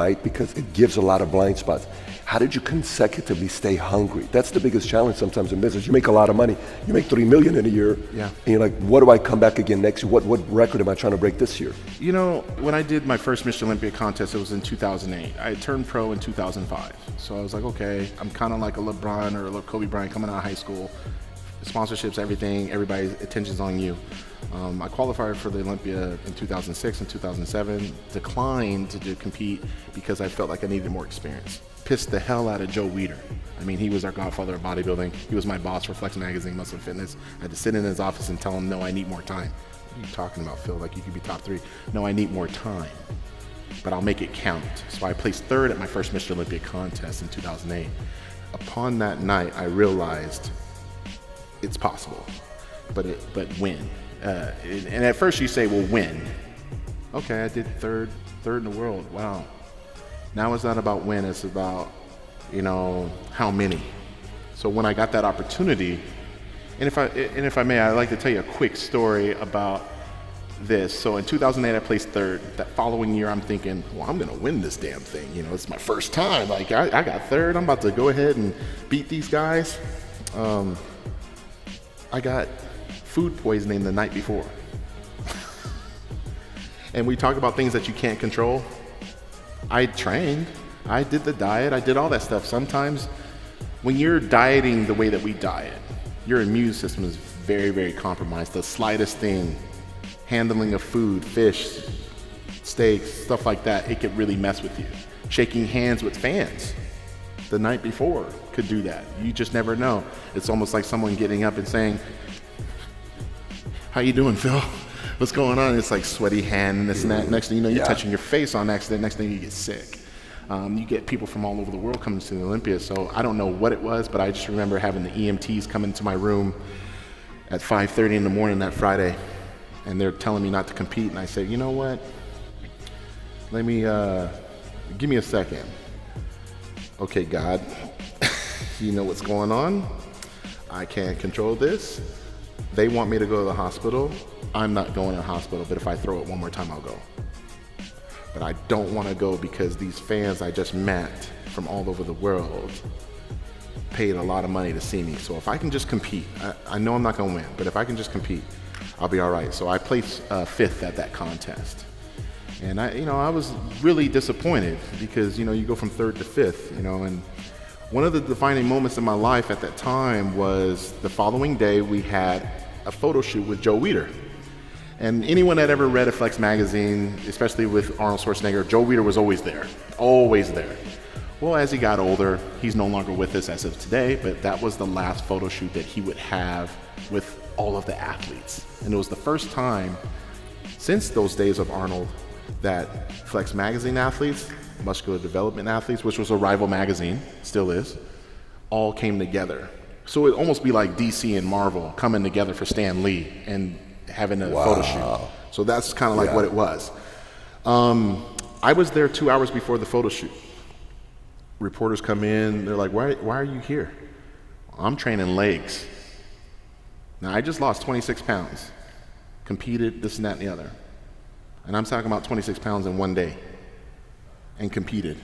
right? Because it gives a lot of blind spots. How did you consecutively stay hungry? That's the biggest challenge sometimes in business. You make a lot of money. You make $3 million in a year. Yeah. And you're like, what do I come back again next year? What record am I trying to break this year? You know, when I did my first Mr. Olympia contest, it was in 2008. I turned pro in 2005. So I was like, okay, I'm kind of like a LeBron or a Kobe Bryant coming out of high school. Sponsorships, everything, everybody's attention's on you. I qualified for the Olympia in 2006 and 2007, declined to compete because I felt like I needed more experience. Pissed the hell out of Joe Weider. I mean, he was our godfather of bodybuilding. He was my boss for Flex Magazine, Muscle Fitness. I had to sit in his office and tell him, no, I need more time. What are you talking about, Phil? Like, you could be top 3. No, I need more time, but I'll make it count. So I placed 3rd at my first Mr. Olympia contest in 2008. Upon that night, I realized it's possible, but when? And at first you say, well, when? Okay, I did third in the world. Wow. Now it's not about when, it's about, you know, how many. So when I got that opportunity, and if I may, I'd like to tell you a quick story about this. So in 2008, I placed 3rd. That following year, I'm thinking, well, I'm gonna win this damn thing. You know, it's my first time. Like, I got 3rd. I'm about to go ahead and beat these guys. I got food poisoning the night before. And we talk about things that you can't control. I trained, I did the diet, I did all that stuff. Sometimes when you're dieting the way that we diet, your immune system is very, very compromised. The slightest thing, handling of food, fish, steaks, stuff like that, it could really mess with you. Shaking hands with fans the night before could do that. You just never know. It's almost like someone getting up and saying, how you doing, Phil? What's going on? It's like sweaty hand and this and that. Next thing you know, you're touching your face on accident. Next thing you get sick. You get people from all over the world coming to the Olympia. So I don't know what it was, but I just remember having the EMTs come into my room at 5:30 in the morning that Friday, and they're telling me not to compete. And I said, you know what? Let me, give me a second. Okay, God, you know what's going on. I can't control this. They want me to go to the hospital. I'm not going to the hospital, but if I throw it one more time, I'll go. But I don't want to go because these fans I just met from all over the world paid a lot of money to see me. So if I can just compete, I know I'm not going to win, but if I can just compete, I'll be all right. So I placed 5th at that contest. And I was really disappointed because, you go from 3rd to 5th, and one of the defining moments in my life at that time was the following day we had a photo shoot with Joe Weider. And anyone that ever read a Flex magazine, especially with Arnold Schwarzenegger, Joe Weider was always there, always there. Well, as he got older, he's no longer with us as of today, but that was the last photo shoot that he would have with all of the athletes. And it was the first time since those days of Arnold that Flex magazine athletes, muscular development athletes, which was a rival magazine, still is, all came together. So it'd almost be like DC and Marvel coming together for Stan Lee and having a photo shoot. So that's kind of like what it was. I was there 2 hours before the photo shoot. Reporters come in, they're like, why are you here? I'm training legs. Now I just lost 26 pounds, competed, this and that and the other. And I'm talking about 26 pounds in one day and competed.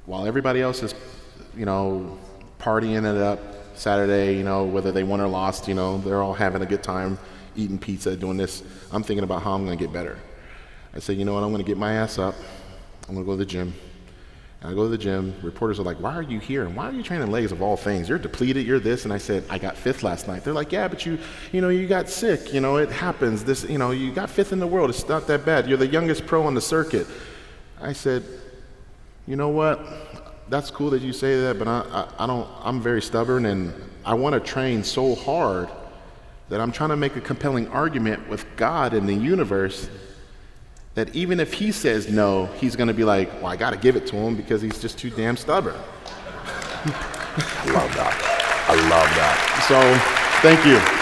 While everybody else is, partying it up Saturday, whether they won or lost, they're all having a good time, eating pizza, doing this. I'm thinking about how I'm gonna get better. I said, you know what, I'm gonna get my ass up. I'm gonna go to the gym. And I go to the gym, reporters are like, why are you here? And why are you training legs of all things? You're depleted, you're this. And I said, I got 5th last night. They're like, yeah, but you got sick, it happens. This, you got 5th in the world, it's not that bad. You're the youngest pro on the circuit. I said, you know what? That's cool that you say that, but I'm very stubborn and I want to train so hard that I'm trying to make a compelling argument with God and the universe that even if he says no, he's going to be like, well, I got to give it to him because he's just too damn stubborn. I love that. So, thank you.